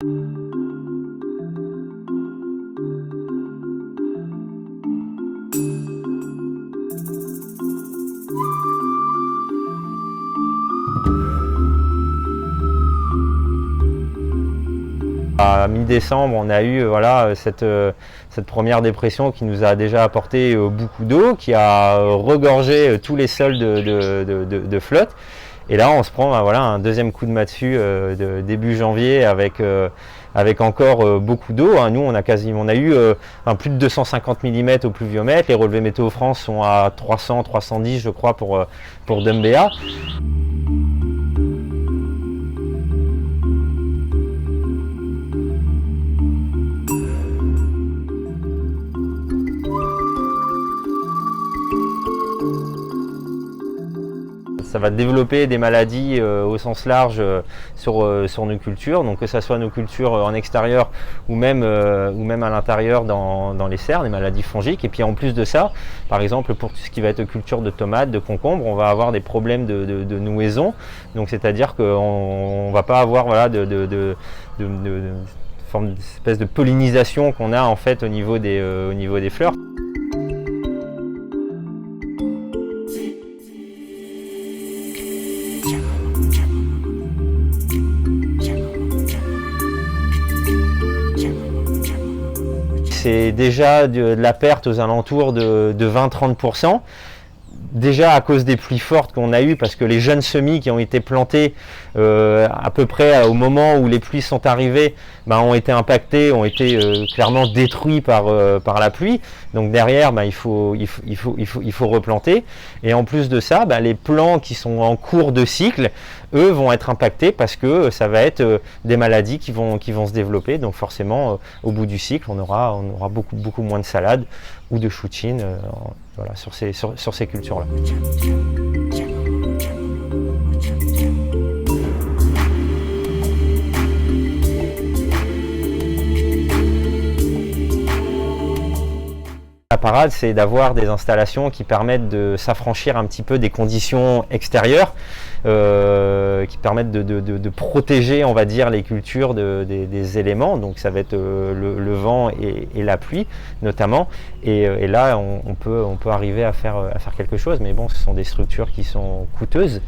À mi-décembre, on a eu voilà, cette première dépression qui nous a déjà apporté beaucoup d'eau, qui a regorgé tous les sols de flotte. Et là, on se prend voilà, un deuxième coup de massue début janvier avec encore beaucoup d'eau. Nous, on a eu plus de 250 mm au pluviomètre. Les relevés Météo France sont à 300-310, je crois, pour Dumbéa. Ça va développer des maladies au sens large sur nos cultures, donc que ce soit nos cultures en extérieur ou même à l'intérieur dans les serres, des maladies fongiques. Et puis en plus de ça, par exemple pour tout ce qui va être culture de tomates, de concombres, on va avoir des problèmes de nouaison, donc c'est-à-dire qu'on ne va pas avoir voilà, forme d'espèce de pollinisation qu'on a en fait au niveau des fleurs. C'est déjà de la perte aux alentours de 20-30%. Déjà à cause des pluies fortes qu'on a eues, parce que les jeunes semis qui ont été plantés à peu près au moment où les pluies sont arrivées ont été impactés, ont été clairement détruits par la pluie. Donc derrière, il faut replanter. Et en plus de ça, les plants qui sont en cours de cycle, eux, vont être impactés parce que ça va être des maladies qui vont se développer. Donc forcément, au bout du cycle, on aura beaucoup moins de salades ou de chouchines voilà, sur ces cultures-là. La parade, c'est d'avoir des installations qui permettent de s'affranchir un petit peu des conditions extérieures, qui permettent de protéger, on va dire, les cultures des éléments. Donc ça va être le vent et la pluie notamment. Et là, on peut arriver à faire quelque chose, mais bon, ce sont des structures qui sont coûteuses.